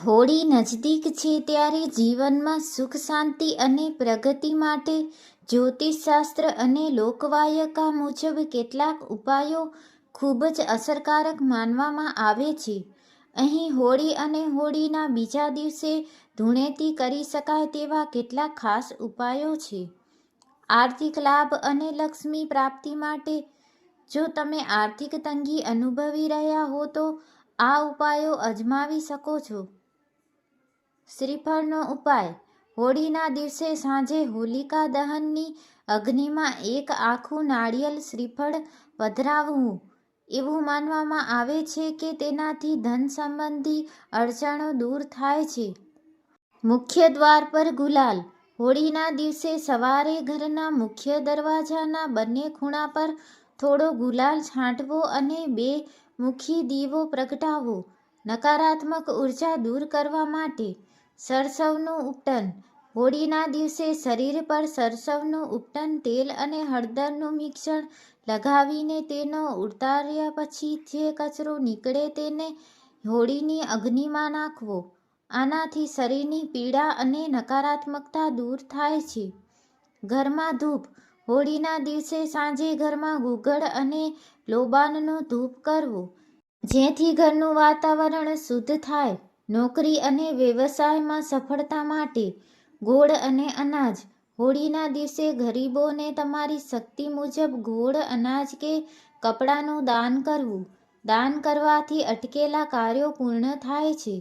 હોળી નજદીક છે ત્યારે જીવનમાં સુખ શાંતિ અને પ્રગતિ માટે જ્યોતિષશાસ્ત્ર અને લોકવાયકા મુજબ કેટલાક ઉપાયો ખૂબ જ અસરકારક માનવામાં આવે છે. અહીં હોળી અને હોળીના બીજા દિવસે ધૂળેટી કરી શકાય તેવા કેટલાક ખાસ ઉપાયો છે. આર્થિક લાભ અને લક્ષ્મી પ્રાપ્તિ માટે જો તમે આર્થિક તંગી અનુભવી રહ્યા હો તો આ ઉપાયો અજમાવી શકો છો. શ્રીફળનો ઉપાય. હોળીના દિવસે સાંજે હોલિકા દહનની અગ્નિમાં એક આખું નાળિયેર શ્રીફળ પધરાવવું. એવું માનવામાં આવે છે કે તેનાથી ધન સંબંધી અડચણો દૂર થાય છે. મુખ્ય દ્વાર પર ગુલાલ. હોળીના દિવસે સવારે ઘરના મુખ્ય દરવાજાના બંને ખૂણા પર થોડો ગુલાલ છાંટવો અને 2 મુખી દીવો પ્રગટાવવો. નકારાત્મક ઉર્જા દૂર કરવા માટે. સરસવનું ઉપટન. હોળીના દિવસે શરીર પર સરસવનું ઉપટન તેલ અને હળદરનું મિશ્રણ લગાવીને તેનો ઉતાર્યા પછી જે કચરો નીકળે તેને હોળીની અગ્નિમાં નાખવો. આનાથી શરીરની પીડા અને નકારાત્મકતા દૂર થાય છે. ઘરમાં ધૂપ. હોળીના દિવસે સાંજે ઘરમાં ગુગળ અને લોબાનનો ધૂપ કરવો જેથી ઘરનું વાતાવરણ શુદ્ધ થાય. નોકરી અને વ્યવસાયમાં સફળતા માટે. ગોળ અને અનાજ. હોળીના દિવસે ગરીબોને તમારી શક્તિ મુજબ ગોળ, અનાજ કે કપડાનું દાન કરવું. દાન કરવાથી અટકેલા કાર્યો પૂર્ણ થાય છે.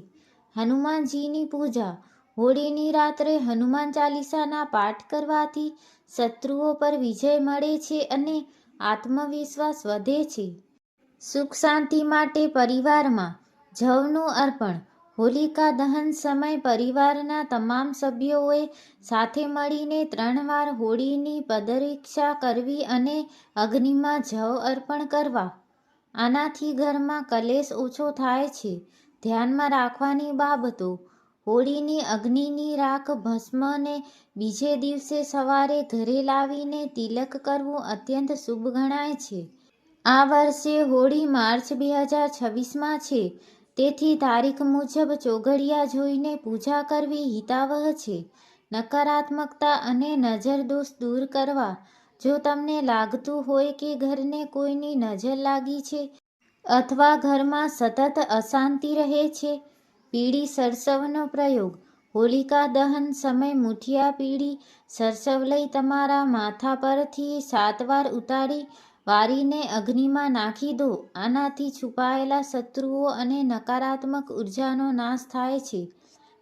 હનુમાનજીની પૂજા. હોળીની રાત્રે હનુમાન ચાલીસાના પાઠ કરવાથી શત્રુઓ પર વિજય મળે છે અને આત્મવિશ્વાસ વધે છે. સુખ શાંતિ માટે પરિવારમાં. જવનું અર્પણ. હોલિકા દહન સમયે પરિવારના તમામ સભ્યોએ સાથે મળીને 3 વાર હોળીની પદરીક્ષા કરવી અને અગ્નિમાં જવ અર્પણ કરવા. આનાથી ઘરમાં કલેશ ઓછો થાય છે. ધ્યાનમાં રાખવાની બાબતો. હોળીની અગ્નિની રાખ ભસ્મને બીજે દિવસે સવારે ઘરે લાવીને તિલક કરવું અત્યંત શુભ ગણાય છે. આ વર્ષે હોળી માર્ચ 2026માં છે. તેથી તારીખ મુજબ ચોઘડિયા જોઈને પૂજા કરવી હિતાવહ છે. નકારાત્મકતા અને નજર દોષ દૂર કરવા. જો તમને લાગતું હોય કે ઘરને કોઈની નજર લાગી છે અથવા ઘરમાં સતત અશાંતિ રહે છે, પીળી સરસવનો પ્રયોગ. હોલિકા દહન સમયે મુઠિયા પીળી સરસવ લઈ તમારા માથા પરથી 7 વાર ઉતારી વારીને અગ્નિમાં નાખી દો. આનાથી છુપાયેલા શત્રુઓ અને નકારાત્મક ઉર્જાનો નાશ થાય છે.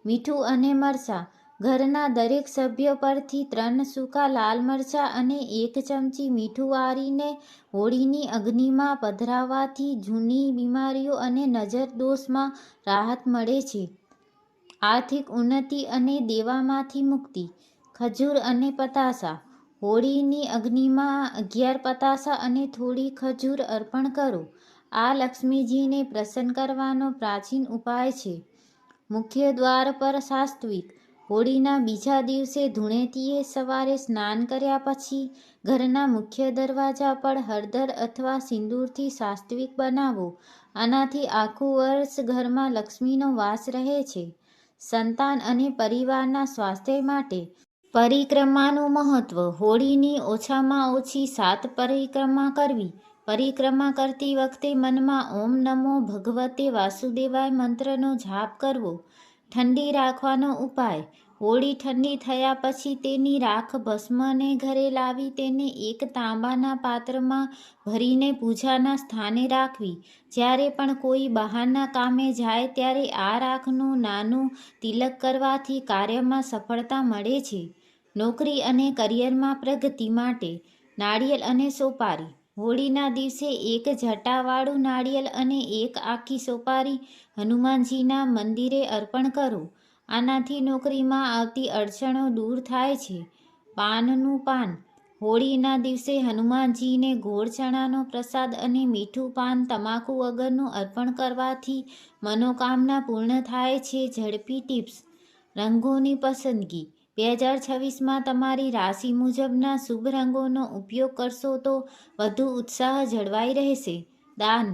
મીઠું અને મરચાં. ઘરના દરેક સભ્ય પરથી 3 સૂકા લાલ મરચાં અને 1 ચમચી મીઠું વારીને હોળીની અગ્નિમાં પધરાવવાથી જૂની બીમારીઓ અને નજર દોષમાં રાહત મળે છે. આર્થિક ઉન્નતિ અને દેવામાંથી મુક્તિ. ખજૂર અને પતાસા. હોળીની અગ્નિમાં 11 પતાસા અને થોડી ખજૂર અર્પણ કરો. આ લક્ષ્મીજીને પ્રસન્ન કરવાનો પ્રાચીન ઉપાય છે. મુખ્ય દ્વાર પર સાત્વિક. હોળીના બીજા દિવસે ધૂળેટીએ સવારે સ્નાન કર્યા પછી ઘરના મુખ્ય દરવાજા પર હળદર અથવા સિંદૂરથી સાત્વિક બનાવો. આનાથી આખું વર્ષ ઘરમાં લક્ષ્મીનો વાસ રહે છે. સંતાન અને પરિવારના સ્વાસ્થ્ય માટે. પરિક્રમાનું મહત્વ. હોળીની ઓછામાં ઓછી 7 પરિક્રમા કરવી. પરિક્રમા કરતી વખતે મનમાં ઓમ નમો ભગવતે વાસુદેવાય મંત્રનો જાપ કરવો. ઠંડી રાખવાનો ઉપાય. હોળી ઠંડી થયા પછી તેની રાખ ભસ્મને ઘરે લાવી તેને એક તાંબાના પાત્રમાં ભરીને પૂજાના સ્થાને રાખવી. જ્યારે પણ કોઈ બહારના કામે જાય ત્યારે આ રાખનું નાનું તિલક કરવાથી કાર્યમાં સફળતા મળે છે. નોકરી અને કરિયરમાં પ્રગતિ માટે. નાળિયેર અને સોપારી. હોળીના દિવસે એક જટાવાળું નાળિયેર અને એક આખી સોપારી હનુમાનજીના મંદિરે અર્પણ કરો. આનાથી નોકરીમાં આવતી અડચણો દૂર થાય છે. પાનનું પાન. હોળીના દિવસે હનુમાનજીને ગોળ ચણાનો પ્રસાદ અને મીઠું પાન તમાકુ વગરનું અર્પણ કરવાથી મનોકામના પૂર્ણ થાય છે. ઝડપી ટિપ્સ. રંગોની પસંદગી. 2026માં તમારી રાશિ મુજબના શુભ રંગોનો ઉપયોગ કરશો તો વધુ ઉત્સાહ જળવાઈ રહેશે. દાન.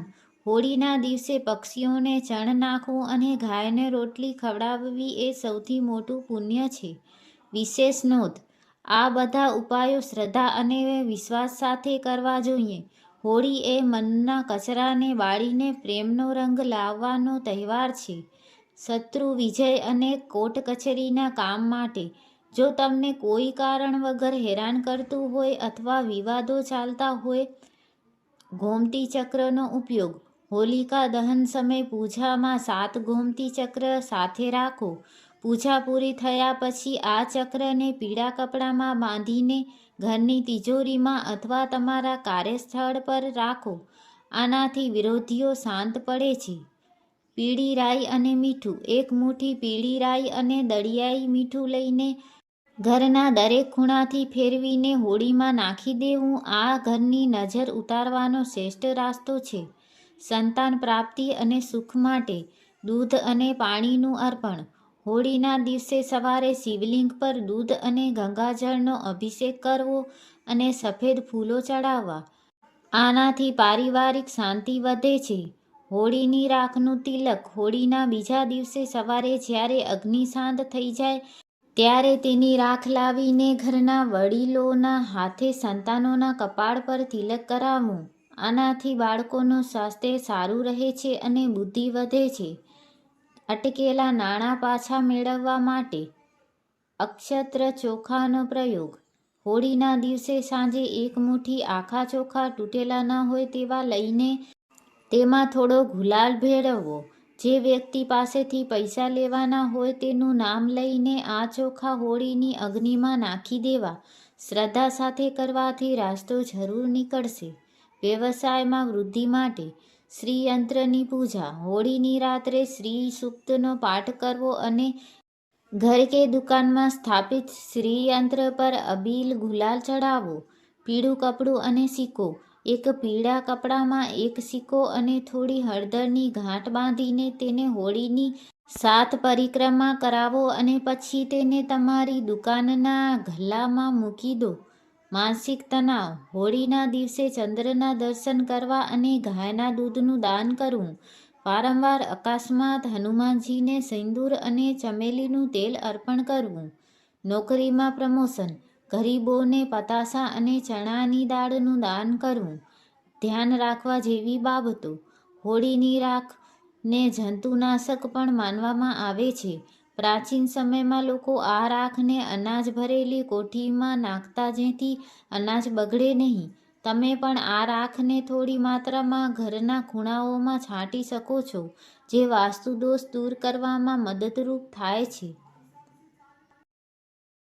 હોળીના દિવસે પક્ષીઓને ચણ નાખવું અને ગાયને રોટલી ખવડાવવી એ સૌથી મોટું પુણ્ય છે. વિશેષ નોંધ: આ બધા ઉપાયો શ્રદ્ધા અને વિશ્વાસ સાથે કરવા જોઈએ. હોળી એ મનના કચરાને બાળીને પ્રેમનો રંગ લાવવાનો તહેવાર છે. શત્રુ વિજય અને કોર્ટ કચેરીના કામ માટે જો તમને કોઈ કારણ વગર હેરાન કરતું હોય અથવા વિવાદો ચાલતા હોય, ગોમતી ચક્રનો ઉપયોગ. હોલિકા દહન સમયે પૂજામાં 7 ગોમતી ચક્ર સાથે રાખો. પૂજા પૂરી થયા પછી આ ચક્રને પીળા કપડામાં બાંધીને ઘરની તિજોરીમાં અથવા તમારા કાર્યસ્થળ પર રાખો. આનાથી વિરોધીઓ શાંત પડે છે. પીળી રાઈ અને મીઠું. 1 મુઠ્ઠી પીળી રાઈ અને દળિયાઈ મીઠું લઈને ઘરના દરેક ખૂણાથી ફેરવીને હોળીમાં નાખી દેવું. આ ઘરની નજર ઉતારવાનો શ્રેષ્ઠ રસ્તો છે. સંતાન પ્રાપ્તિ અને સુખ માટે દૂધ અને પાણીનું અર્પણ. હોળીના દિવસે સવારે શિવલિંગ પર દૂધ અને ગંગાજળનો અભિષેક કરવો અને સફેદ ફૂલો ચડાવવા. આનાથી પારિવારિક શાંતિ વધે છે. હોળીની રાખનું તિલક. હોળીના બીજા દિવસે સવારે જ્યારે અગ્નિ શાંત થઈ જાય ત્યારે તેની રાખ લાવીને ઘરના વડીલોના હાથે સંતાનોના કપાળ પર તિલક કરાવવું. આનાથી બાળકોનું સ્વાસ્થ્ય સારું રહે છે અને બુદ્ધિ વધે છે. અટકેલા નાણાં પાછા મેળવવા માટે અક્ષત્ર ચોખાનો પ્રયોગ. હોળીના દિવસે સાંજે 1 મુઠ્ઠી આખા ચોખા તૂટેલા ન હોય તેવા લઈને તેમાં થોડો ગુલાલ ભેળવવો. જે વ્યક્તિ પાસેથી પૈસા લેવાના હોય તેનું નામ લઈને આ ચોખા હોળીની અગ્નિમાં નાખી દેવા. શ્રદ્ધા સાથે કરવાથી રાસ્તો જરૂર નીકળશે. વ્યવસાયમાં વૃદ્ધિ માટે શ્રીયંત્રની પૂજા. હોળીની રાત્રે શ્રી સૂક્તનો પાઠ કરવો અને ઘર કે દુકાનમાં સ્થાપિત શ્રીયંત્ર પર અબીલ ગુલાલ ચડાવવો. પીળું કપડું અને સિક્કો. એક પીળા કપડામાં 1 સિક્કો અને થોડી હળદરની ગાંઠ બાંધીને તેને હોળીની 7 પરિક્રમા કરાવો અને પછી તેને તમારી દુકાનના ગલ્લામાં મૂકી દો. માનસિક તણાવ. હોળીના દિવસે ચંદ્રના દર્શન કરવા અને ગાયના દૂધનું દાન કરવું. વારંવાર અકસ્માત. હનુમાનજીને સિંદૂર અને ચમેલીનું તેલ અર્પણ કરવું. નોકરીમાં પ્રમોશન. ગરીબોને પતાસા અને ચણાની દાળનું દાન કરવું. ધ્યાન રાખવા જેવી બાબતો. હોળીની રાખને જંતુનાશક પણ માનવામાં આવે છે. પ્રાચીન સમયમાં લોકો આ રાખને અનાજ ભરેલી કોઠીમાં નાખતા જેથી અનાજ બગડે નહીં. તમે પણ આ રાખને થોડી માત્રામાં ઘરના ખૂણાઓમાં છાંટી શકો છો જે વાસ્તુ દોષ દૂર કરવામાં મદદરૂપ થાય છે.